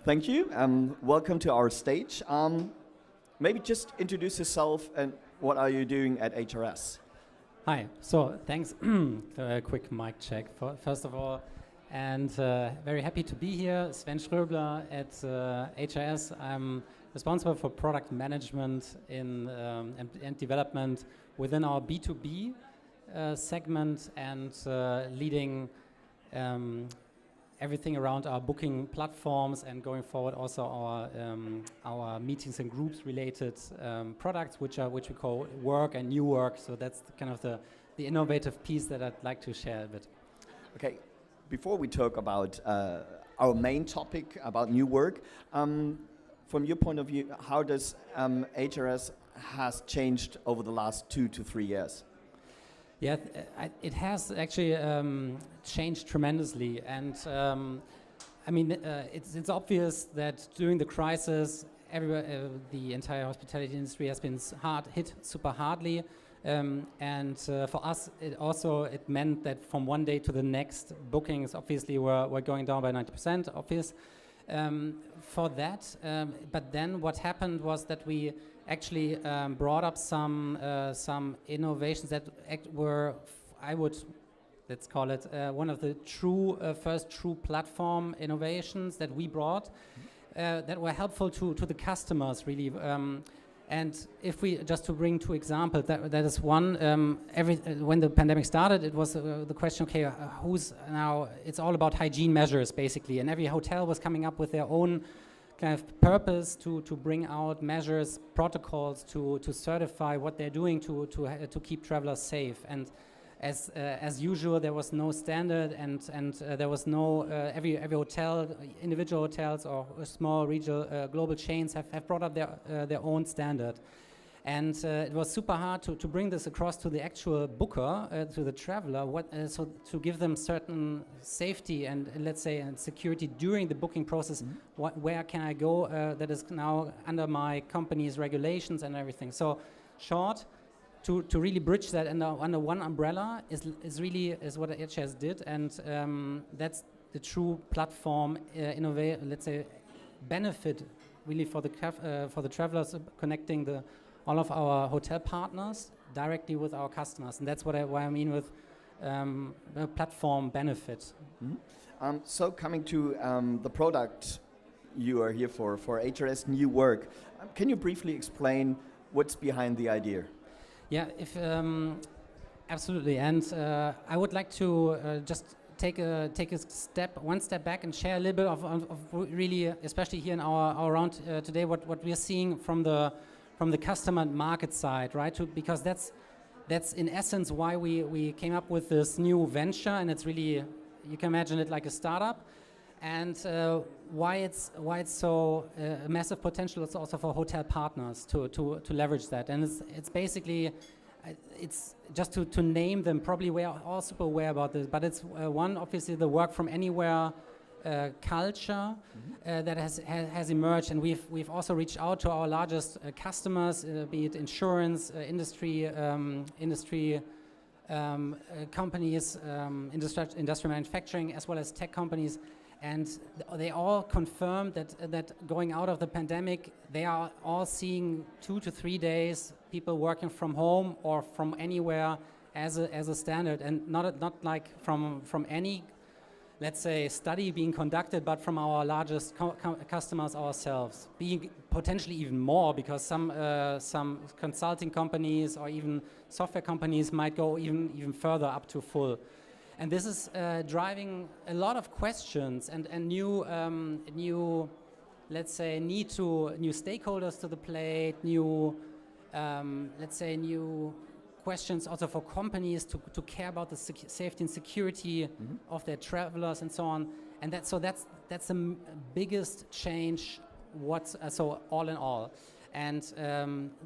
Thank you. Welcome to our stage. Maybe just introduce yourself and what are you doing at HRS? Hi. So thanks. A quick mic check first of all, and very happy to be here. Sven Schroebler at HRS. I'm responsible for product management and development within our B2B segment and leading everything around our booking platforms and going forward also our meetings and groups related products which we call work and new work. So that's kind of the innovative piece that I'd like to share a bit. Okay, before we talk about our main topic about new work, from your point of view, how does HRS has changed over the last 2 to 3 years? Yeah, it has actually changed tremendously, and I mean it's obvious that during the crisis, the entire hospitality industry has been hit super hardly, and for us it meant that from one day to the next, bookings obviously were going down by 90%. Obvious for that, but then what happened was that we actually brought up some innovations that were, let's call it one of the first true platform innovations that we brought that were helpful to the customers really. And if we just to bring 2 examples, that is one. When the pandemic started, it was the question: okay, who's now? It's all about hygiene measures basically, and every hotel was coming up with their own kind of purpose to bring out measures, protocols to certify what they're doing to keep travelers safe. And as usual, there was no standard, and there was no every hotel, individual hotels or small regional global chains have brought up their own standard. And it was super hard to bring this across to the actual booker, to the traveler, so to give them certain safety and let's say and security during the booking process. Where can I go that is now under my company's regulations and everything. So short, to really bridge that under one umbrella is what HRS did, and that's the true platform let's say benefit really for the travelers, connecting all of our hotel partners directly with our customers, and that's what I mean with platform benefit. So coming to the product you are here for HRS New Work, can you briefly explain what's behind the idea? Yeah, absolutely, and I would like to just take one step back and share a little bit of really, especially here in our round today, what we are seeing from the customer market side, right? Because that's in essence why we came up with this new venture, and it's really, you can imagine it like a startup, and why it's so a massive potential. It's also for hotel partners to leverage that, and it's basically it's just to name them. Probably we are all super aware about this, but it's one, obviously the work from anywhere culture that has emerged, and we've also reached out to our largest customers, be it insurance industry companies, industrial manufacturing, as well as tech companies, and they all confirmed that going out of the pandemic, they are all seeing 2 to 3 days people working from home or from anywhere as a standard, and not like from any, let's say, study being conducted, but from our largest customers ourselves, being potentially even more, because some consulting companies or even software companies might go even further up to full. And this is driving a lot of questions and new, let's say, new stakeholders to the plate, let's say, new questions also for companies to care about the safety and security of their travelers and so on. And that's the biggest change. So all in all, and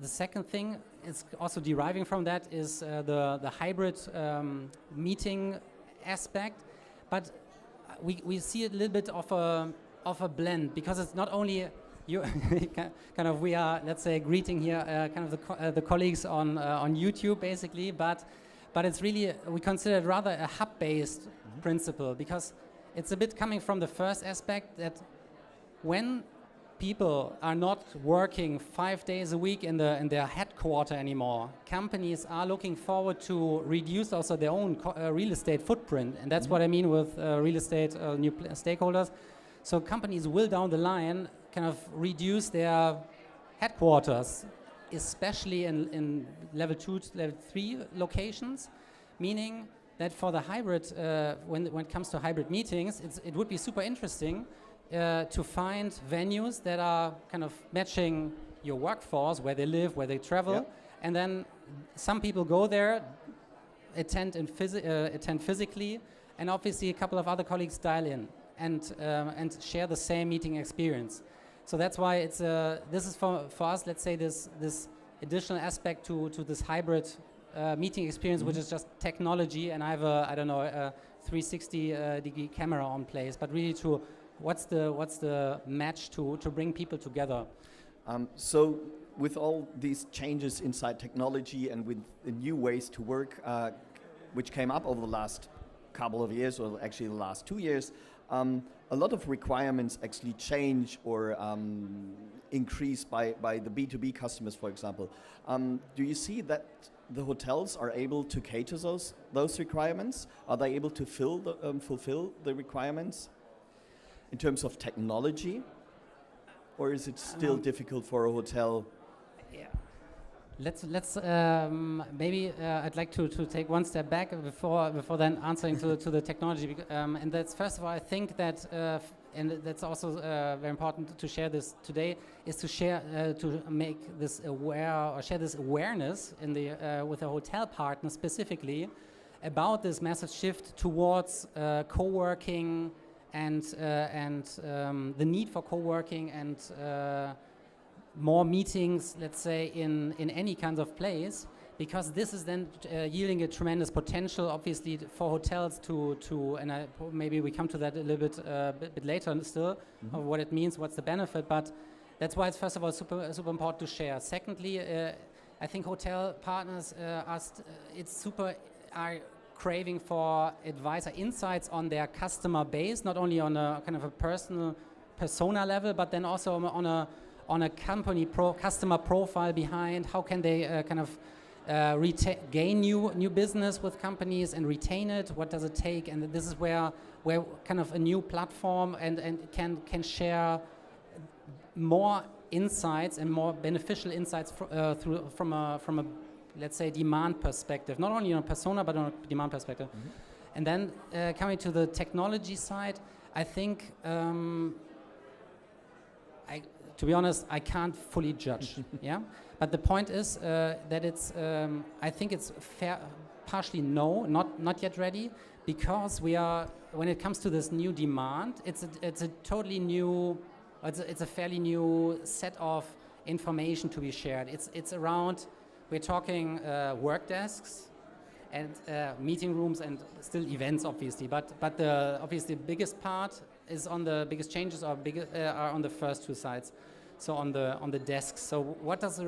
the second thing is also deriving from that is the hybrid meeting aspect, but we see a little bit of a blend, because it's not only you kind of, we are, let's say, greeting here kind of the colleagues on YouTube basically, but it's really, we consider it rather a hub-based principle, because it's a bit coming from the first aspect that when people are not working 5 days a week in their headquarter anymore, companies are looking forward to reduce also their own real estate footprint, and that's what I mean with real estate new stakeholders. So companies will down the line kind of reduce their headquarters, especially in level 2 to level 3 locations, meaning that for the hybrid, when it comes to hybrid meetings, it would be super interesting to find venues that are kind of matching your workforce, where they live, where they travel, and then some people go there, attend physically, and obviously a couple of other colleagues dial in and share the same meeting experience. So that's why it's this is for us, let's say, this additional aspect to this hybrid meeting experience, which is just technology, and I have a 360 degree camera on place, but really to what's the match to bring people together. So with all these changes inside technology and with the new ways to work, which came up over the last couple of years, or actually the last 2 years, a lot of requirements actually change or increase by the B2B customers, for example. Do you see that the hotels are able to cater those requirements? Are they able to fulfill the requirements in terms of technology? Or is it still difficult for a hotel? Yeah. Let's maybe I'd like to take one step back before then answering to the technology, and that's first of all I think that and that's also very important to share this today, is to share to make this aware or share this awareness in the with a hotel partner specifically about this massive shift towards co-working and the need for co-working and more meetings, let's say, in any kind of place, because this is then yielding a tremendous potential, obviously, for hotels to and maybe we come to that a little bit later still, of what it means, what's the benefit, but that's why it's first of all super important to share. Secondly, I think hotel partners are craving for advice or insights on their customer base, not only on a kind of a persona level, but then also on a company customer profile behind. How can they kind of gain new business with companies and retain it? What does it take? And this is where kind of a new platform and can share more insights and more beneficial insights from a let's say demand perspective, not only on a persona but on a demand perspective. And then coming to the technology side, I think to be honest, I can't fully judge. Yeah, but the point is that it's I think it's partially no, not yet ready, because we are, when it comes to this new demand, it's a totally new, it's a fairly new set of information to be shared. It's around, we're talking work desks and meeting rooms and still events, obviously, but the obviously biggest part is on the biggest changes are on the first two sides. So on the desks. So what does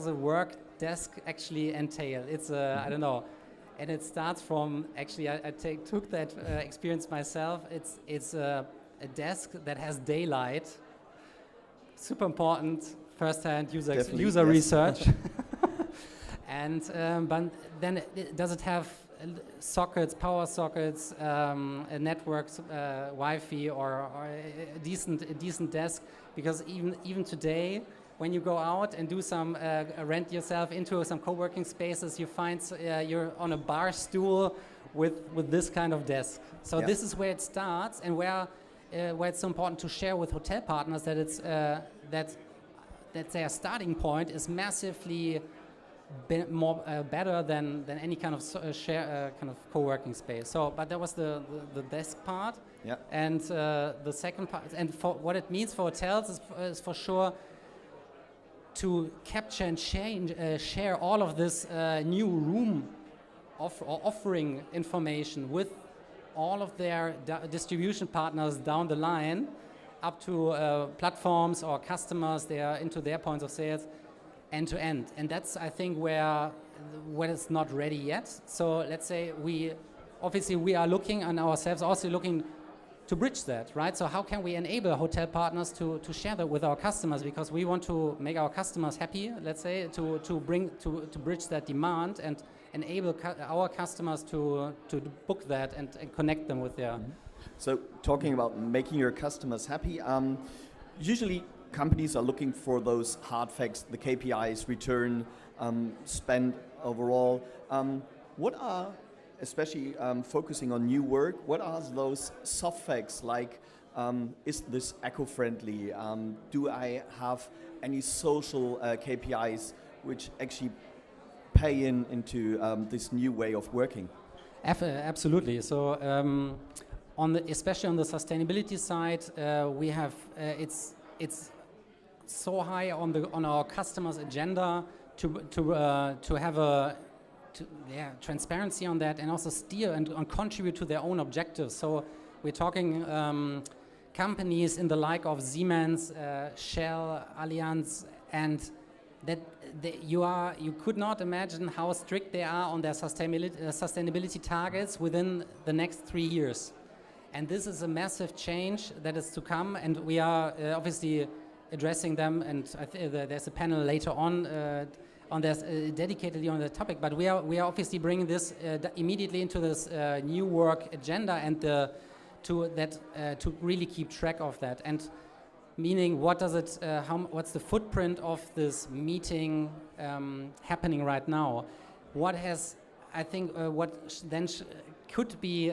a work desk actually entail? It's I don't know, and it starts from, actually I took that experience myself. It's a desk that has daylight. Super important first-hand user research. And but then does it have sockets, power sockets, networks, Wi-Fi, or a decent desk? Because even today, when you go out and do some rent yourself into some co-working spaces, you find you're on a bar stool with this kind of desk. So this is where it starts, and where it's so important to share with hotel partners that it's that their starting point is massively better than any kind of share kind of co-working space. So, but that was the desk part. Yeah. And the second part, and for what it means for hotels is for sure to capture and share all of this new room offering information with all of their distribution partners down the line, up to platforms or customers. They are into their points of sales, end to end. And that's, I think, where it's not ready yet. So let's say we are looking on ourselves, also looking bridge that, right? So how can we enable hotel partners to share that with our customers, because we want to make our customers happy, let's say, to bridge that demand and enable our customers to book that and connect them with their. So talking about making your customers happy, usually companies are looking for those hard facts, the KPIs, return, spend overall. What are, especially focusing on new work, what are those soft facts like, is this eco-friendly? Do I have any social KPIs which actually pay into this new way of working? Absolutely. So especially on the sustainability side, we have it's so high on our customers' agenda to have transparency on that, and also steer and contribute to their own objectives. So we're talking companies in the like of Siemens, Shell, Allianz, and that you could not imagine how strict they are on their sustainability targets within the next 3 years. And this is a massive change that is to come, and we are obviously addressing them, and there's a panel later on this dedicatedly on the topic, but we are obviously bringing this immediately into this new work agenda, and to really keep track of that, and meaning what does it what's the footprint of this meeting happening right now? What has could be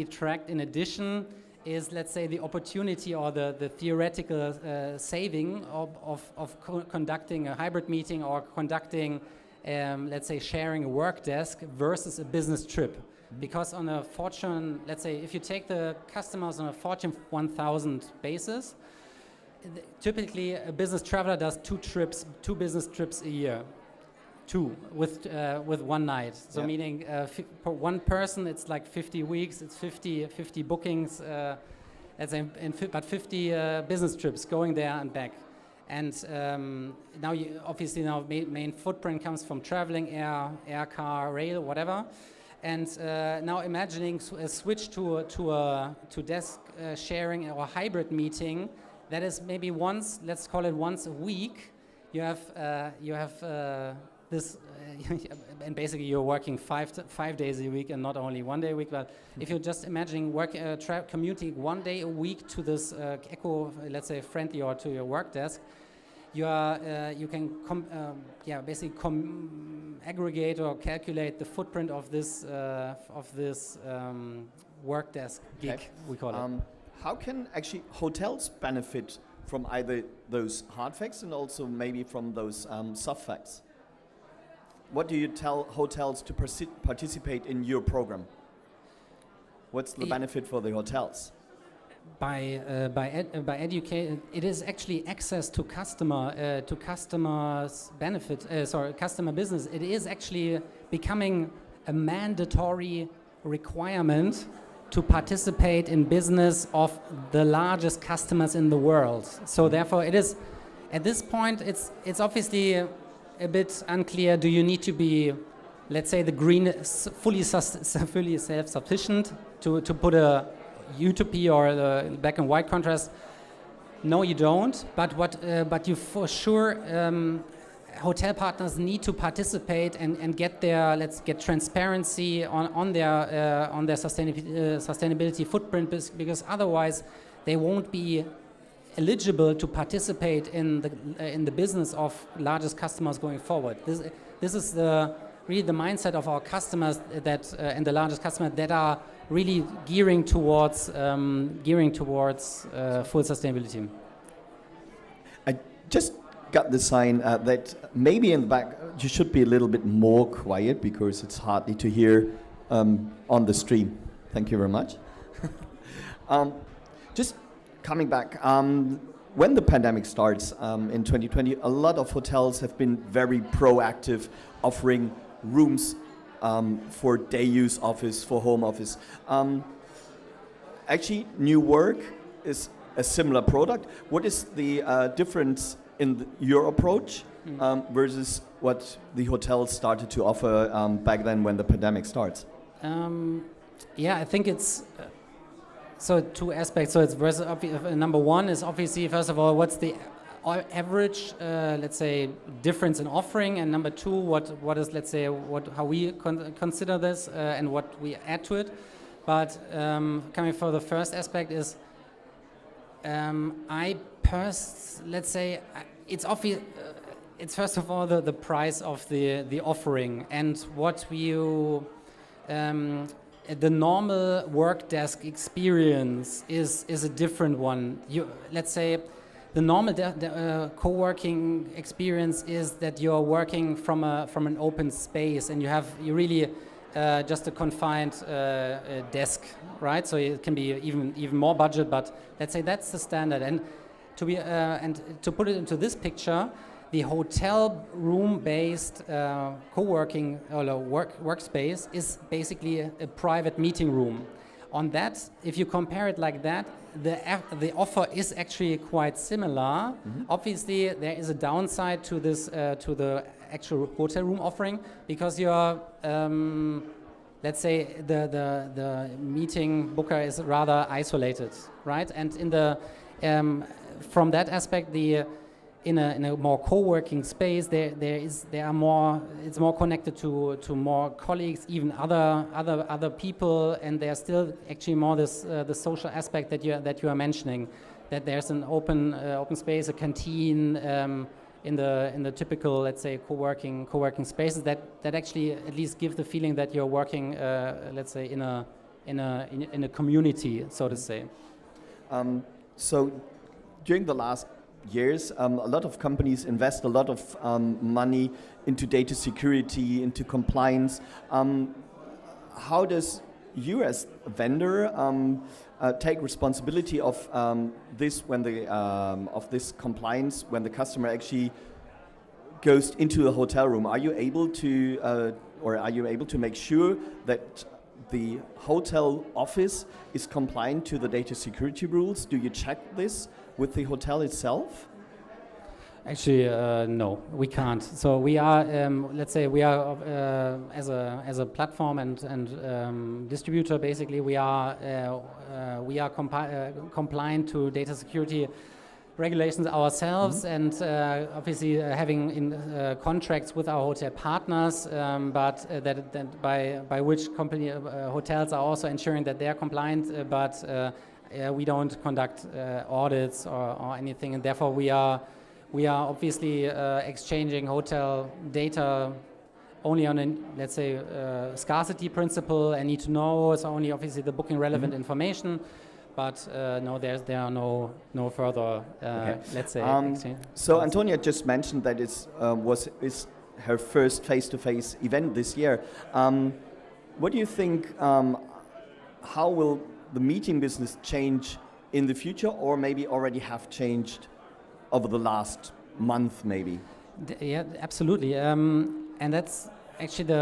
tracked in addition is, let's say, the opportunity or the theoretical saving of conducting a hybrid meeting or conducting, let's say, sharing a work desk versus a business trip. Because on a Fortune, let's say, if you take the customers on a Fortune 1000 basis, typically a business traveler does two business trips a year. With one night. So meaning for one person, it's like 50 weeks, it's 50 bookings, but 50 business trips going there and back. And now main footprint comes from traveling, air, car, rail, whatever. And now imagining a switch to desk sharing or hybrid meeting, that is maybe let's call it once a week. You have this, and basically you're working 5 days a week and not only 1 day a week. But if you're just imagining commuting 1 day a week to this let's say, friendly or to your work desk, you can aggregate or calculate the footprint of this work desk gig, we call it. How can actually hotels benefit from either those hard facts and also maybe from those soft facts? What do you tell hotels to participate in your program? What's the benefit for the hotels? By educating, it is actually access to customers benefit. Customer business. It is actually becoming a mandatory requirement to participate in business of the largest customers in the world. So therefore, it is at this point. It's obviously a bit unclear. Do you need to be, let's say, the green, fully self-sufficient to put a utopia or the black and white contrast? No, you don't. But you for sure, hotel partners need to participate and get transparency on their sustainability footprint, because otherwise they won't be eligible to participate in the business of largest customers going forward. This is really the mindset of our customers and the largest customers that are really gearing towards full sustainability. I just got the sign that maybe in the back you should be a little bit more quiet because it's hardly to hear on the stream. Thank you very much. Just coming back, when the pandemic starts in 2020, a lot of hotels have been very proactive, offering rooms for day use office, for home office. Actually, new work is a similar product. What is the difference in your approach versus what the hotels started to offer back then when the pandemic starts? I think it's So two aspects. So it's number one is obviously, first of all, what's the average, let's say, difference in offering, and number two, what is, let's say, how we consider this and what we add to it. But coming for the first aspect is, let's say, it's obvious. It's first of all the price of the offering, and what you the normal work desk experience is a different one. Let's say the normal co-working experience is that you're working from an open space, and you really just a confined desk, right? So it can be even more budget, but let's say that's the standard. And to put it into this picture, the hotel room-based co-working or workspace is basically a private meeting room. On that, if you compare it like that, the offer is actually quite similar. Mm-hmm. Obviously, there is a downside to this to the actual hotel room offering, because you're let's say the meeting booker is rather isolated, right? And in the from that aspect, in a more co-working space, it's more connected to more colleagues, even other people, and there's still actually more the social aspect that you are mentioning, that there's an open space, a canteen in the typical, let's say, co-working spaces that actually at least give the feeling that you're working, let's say, in a community, so to say. So during the last years, a lot of companies invest a lot of money into data security, into compliance. How does you as a vendor take responsibility of this when of this compliance when the customer actually goes into a hotel room? Are you able to make sure that the hotel office is compliant to the data security rules? Do you check this with the hotel itself? Actually, no, we can't. So we are, let's say, we are as a platform and distributor. Basically, we are compliant to data security regulations ourselves, mm-hmm. and obviously having in contracts with our hotel partners, but that by which company hotels are also ensuring that they are compliant, but we don't conduct audits or anything, and therefore we are obviously exchanging hotel data only on a, let's say, scarcity principle, and need to know. It's only obviously the booking relevant mm-hmm. information. But no, there are no further, okay. Let's say. So Antonia just mentioned that is her first face-to-face event this year. What do you think? How will the meeting business change in the future, or maybe already have changed over the last month, maybe? Yeah, absolutely. And that's actually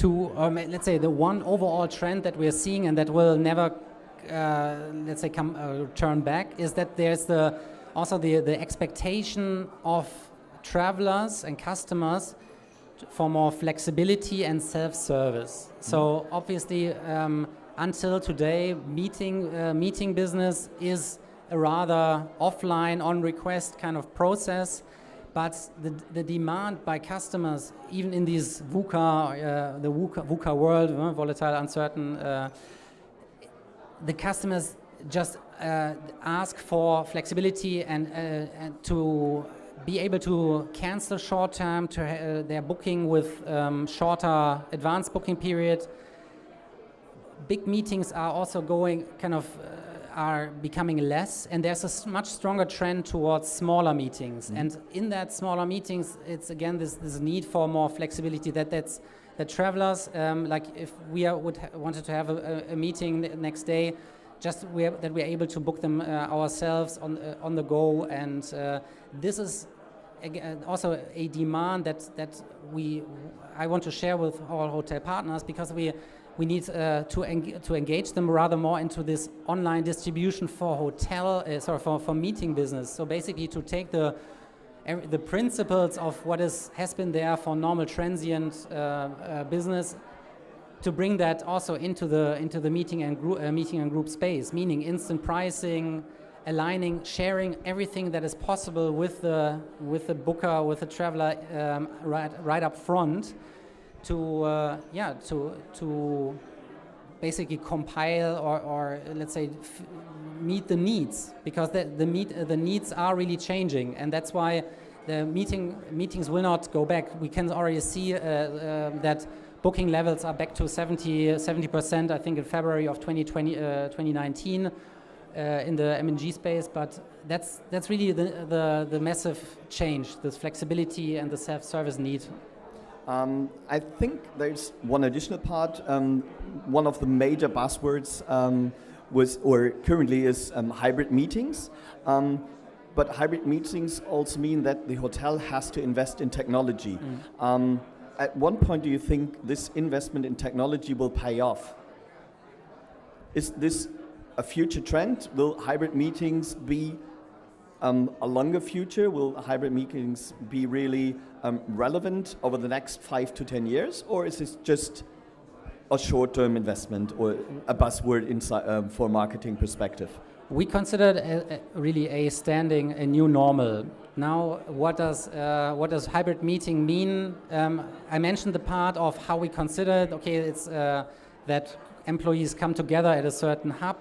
let's say the one overall trend that we're seeing, and that will never, let's say, turn back, is that there's also the expectation of travelers and customers for more flexibility and self-service. Mm-hmm. So obviously, until today, meeting business is a rather offline, on-request kind of process. But the demand by customers, even in these VUCA, the VUCA world, volatile, uncertain, the customers just ask for flexibility and to be able to cancel short term to their booking with shorter advanced booking period. Big meetings are also going are becoming less, and there's a much stronger trend towards smaller meetings. Mm-hmm. And in that smaller meetings, it's again this need for more flexibility that travelers, like if we wanted to have a meeting next day, just that we're able to book them ourselves on the go, and this is also a demand that I want to share with our hotel partners, because we need to engage them rather more into this online distribution for for meeting business. So basically, to take the principles of what has been there for normal transient business, to bring that also into the meeting and group space, meaning instant pricing, aligning, sharing everything that is possible with the booker, with the traveler, right up front, to basically compile or let's say meet the needs, because the needs are really changing, and that's why the meetings will not go back. We can already see that booking levels are back to 70%, I think, in February of 2019 in the M&G space. But that's really the massive change, this flexibility and the self-service need. I think there's one additional part. One of the major buzzwords currently is hybrid meetings. But hybrid meetings also mean that the hotel has to invest in technology. At one point, do you think this investment in technology will pay off? Is this a future trend? Will hybrid meetings be a longer future? Will hybrid meetings be really relevant over the next 5 to 10 years? Or is this just a short-term investment or a buzzword inside, for marketing perspective? We consider it really a new normal. Now, what does hybrid meeting mean? I mentioned the part of how we consider it. Okay, it's that employees come together at a certain hub.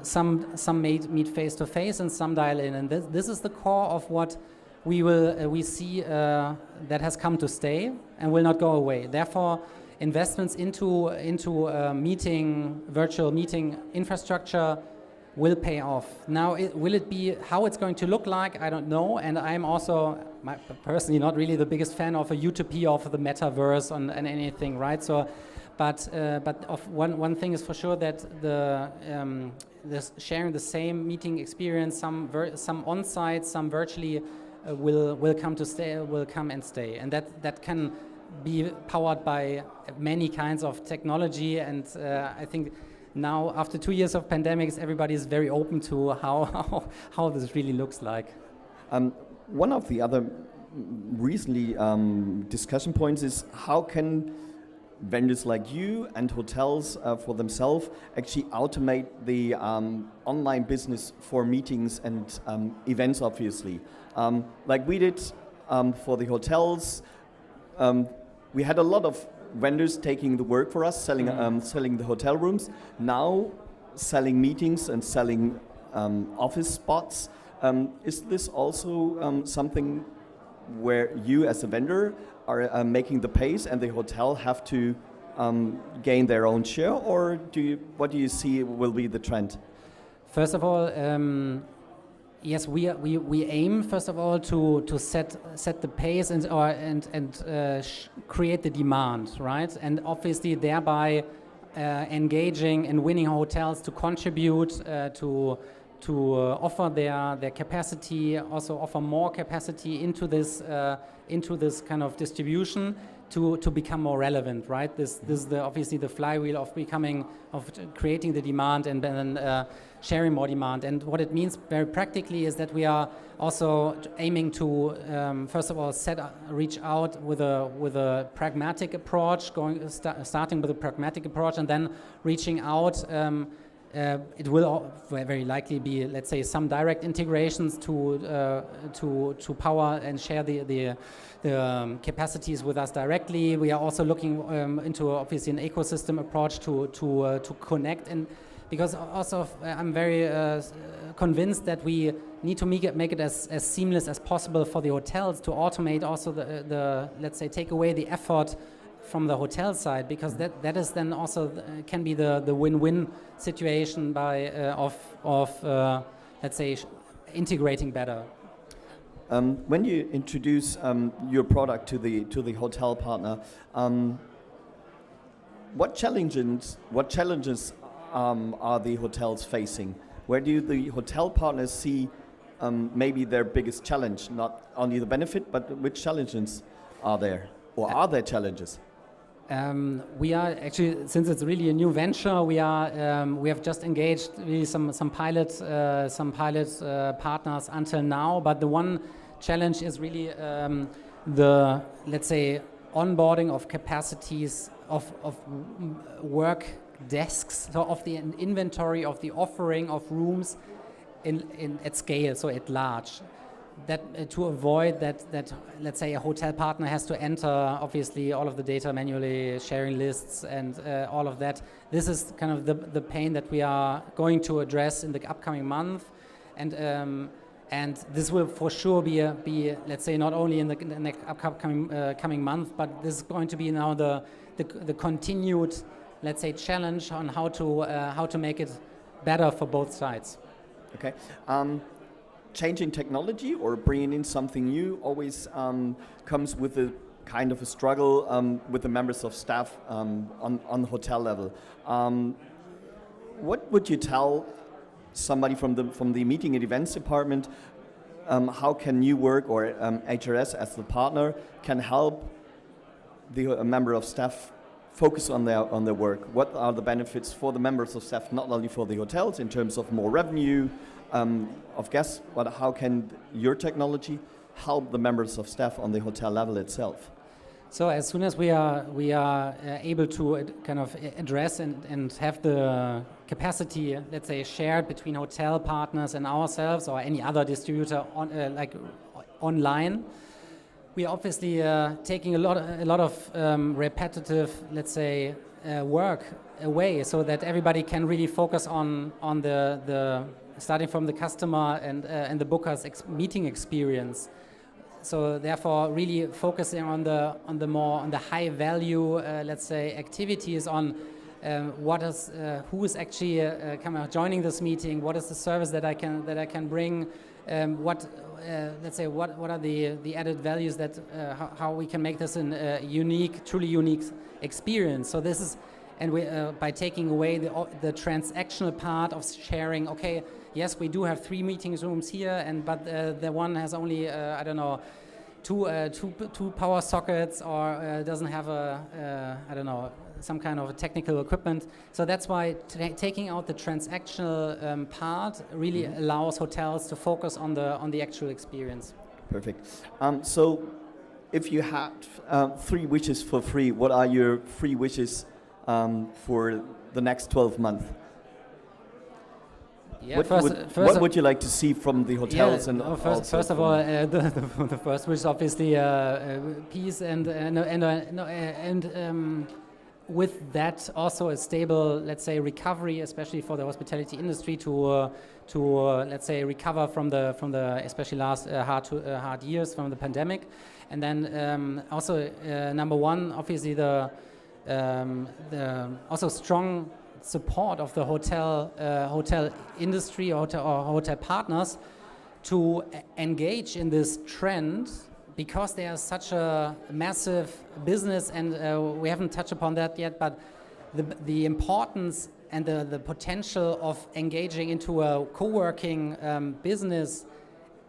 Some meet face to face, and some dial in. And this is the core of what we see that has come to stay and will not go away. Therefore, investments into virtual meeting infrastructure will pay off. Now, will it be how it's going to look like? I don't know, and I'm also personally not really the biggest fan of a utopia of the metaverse and anything, right? So, but one thing is for sure, that the sharing the same meeting experience, some on-site, some virtually, will come and stay, and that can be powered by many kinds of technology. And I think now, after 2 years of pandemics, everybody is very open to how this really looks like. One of the other recently discussion points is how can vendors like you and hotels for themselves actually automate the online business for meetings and events, obviously. Like we did for the hotels, we had a lot of vendors taking the work for us, selling the hotel rooms, now selling meetings and selling office spots. Is this also something where you as a vendor are making the pace and the hotel have to gain their own share, or what do you see will be the trend? First of all, yes, we aim first of all to set the pace and create the demand, right? And obviously thereby engaging and winning hotels to contribute to offer their capacity, also offer more capacity into this kind of distribution to become more relevant, right? This is obviously the flywheel of creating the demand and then sharing more demand. And what it means very practically is that we are also aiming to first of all reach out with a pragmatic approach, starting with a pragmatic approach, and then reaching out. It will very likely be, let's say, some direct integrations to power and share the capacities with us directly. We are also looking into obviously an ecosystem approach to connect, and because also I'm very convinced that we need to make it as seamless as possible for the hotels to automate also the let's say take away the effort from the hotel side, because that is then also can be the win-win situation by let's say integrating better. When you introduce your product to the hotel partner, what challenges are the hotels facing? Where do the hotel partners see maybe their biggest challenge? Not only the benefit, but which challenges are there, or are there challenges? We are actually, since it's really a new venture, we have just engaged really some pilot partners until now. But the one challenge is really the, let's say, onboarding of capacities work desks, so of the inventory of the offering of rooms at scale, so at large. That to avoid that let's say a hotel partner has to enter obviously all of the data manually, sharing lists and all of that. This is kind of the pain that we are going to address in the upcoming month, and this will for sure be let's say not only in the next upcoming coming month, but this is going to be now the continued, let's say, challenge on how to make it better for both sides. Okay. Changing technology or bringing in something new always comes with a kind of a struggle with the members of staff on the hotel level. What would you tell somebody from the meeting and events department? How can new work or HRS as the partner can help the member of staff focus on their work? What are the benefits for the members of staff, not only for the hotels in terms of more revenue of guests, but how can your technology help the members of staff on the hotel level itself? So as soon as we are able to kind of address and have the capacity, let's say, shared between hotel partners and ourselves or any other distributor online, we are obviously taking a lot of repetitive, let's say, work away, so that everybody can really focus on the starting from the customer and the booker's meeting experience. So therefore, really focusing on the high value, let's say, activities on who is actually joining this meeting, what is the service that I can bring, let's say what are the added values that how we can make this a truly unique experience. So this is, and we by taking away the transactional part of sharing. Okay, yes, we do have 3 meeting rooms here, but the one has only I don't know, two power sockets, or doesn't have I don't know, some kind of technical equipment. So that's why taking out the transactional part really allows hotels to focus on the actual experience. Perfect. So if you had 3 wishes for free, what are your 3 wishes for the next 12 months? Yeah, what would you like to see from the hotels? First of all, the first wish is obviously peace and with that also a stable, let's say, recovery, especially for the hospitality industry to let's say recover from the especially last hard years from the pandemic, and then also number 1, obviously the also strong support of the hotel industry or hotel partners to engage in this trend, because they are such a massive business, and we haven't touched upon that yet, but the importance and the potential of engaging into a co-working business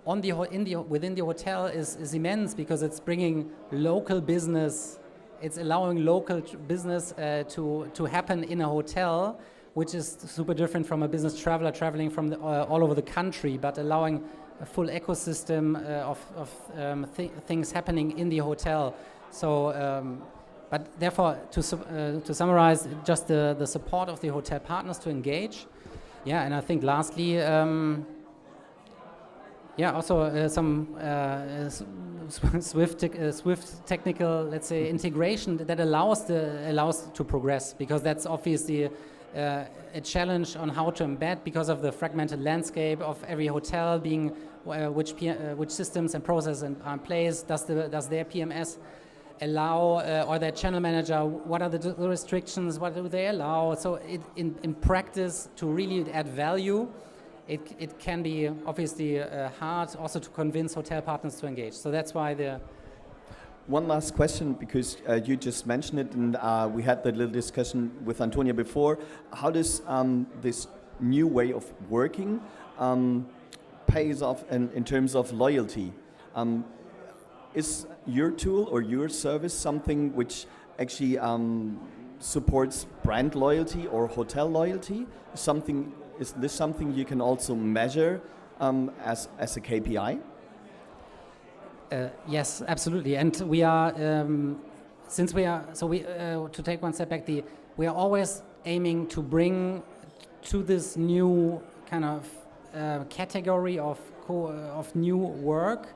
within the hotel is immense, because it's bringing local business. It's allowing local business to happen in a hotel, which is super different from a business traveler traveling from all over the country, but allowing a full ecosystem of things happening in the hotel. So, but therefore, to summarize, just the support of the hotel partners to engage. Yeah, and I think lastly, also some swift technical, let's say, integration that allows to progress, because that's obviously a challenge on how to embed, because of the fragmented landscape of every hotel being which systems and processes are in place. Does their PMS allow, or their channel manager, what are the restrictions, what do they allow? So in practice, to really add value, it can be obviously hard also to convince hotel partners to engage. So that's why One last question, because you just mentioned it, and we had that little discussion with Antonia before. How does this new way of working pays off in terms of loyalty? Is your tool or your service something which actually supports brand loyalty or hotel loyalty? Is this something you can also measure as a KPI? Yes, absolutely. And we are since we are, to take one step back, we are always aiming to bring to this new kind of category of new work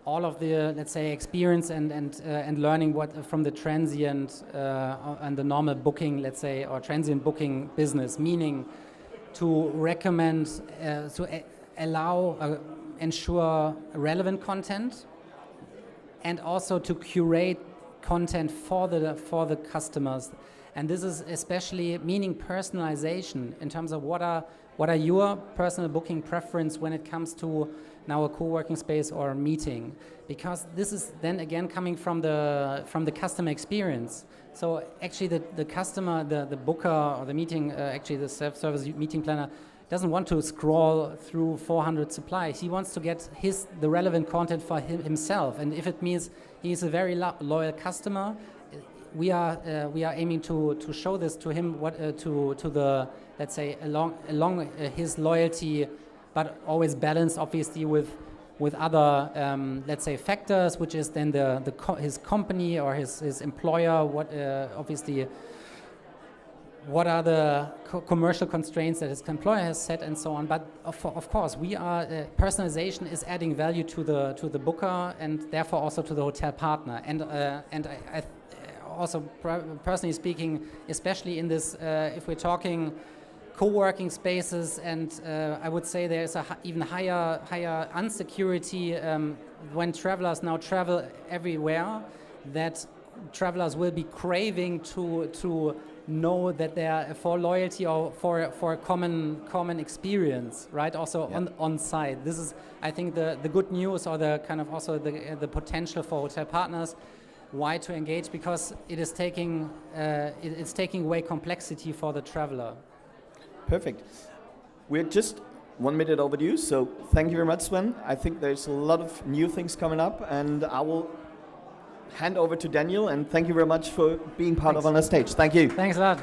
all of the, let's say, experience and learning what from the transient and the normal booking, let's say, or transient booking business, meaning to recommend, ensure relevant content, and also to curate content for the customers. And this is especially meaning personalization in terms of what are your personal booking preference when it comes to now a co-working space or a meeting, because this is then again coming from the customer experience. So actually the customer, the booker or the meeting, actually the self-service meeting planner doesn't want to scroll through 400 supplies. He wants to get the relevant content for himself, and if it means he's a very loyal customer, we are aiming to show this to him, to the, let's say, along his loyalty, but always balanced obviously with other let's say factors, which is then his company or his employer. Obviously what are the commercial constraints that his employer has set and so on. But of course, we are personalization is adding value to the booker and therefore also to the hotel partner. And I also personally speaking, especially in this, if we're talking co-working spaces, and I would say there's a even higher insecurity when travelers now travel everywhere, that travelers will be craving to know that they are for loyalty or for a common experience, right? Also on site. This is, I think, the good news, or the kind of also the potential for hotel partners. Why to engage? Because it is taking it's taking away complexity for the traveler. Perfect. We're just 1 minute overdue, so thank you very much, Sven. I think there's a lot of new things coming up, and I will hand over to Daniel, and thank you very much for being part of on the stage. Thank you. Thanks a lot.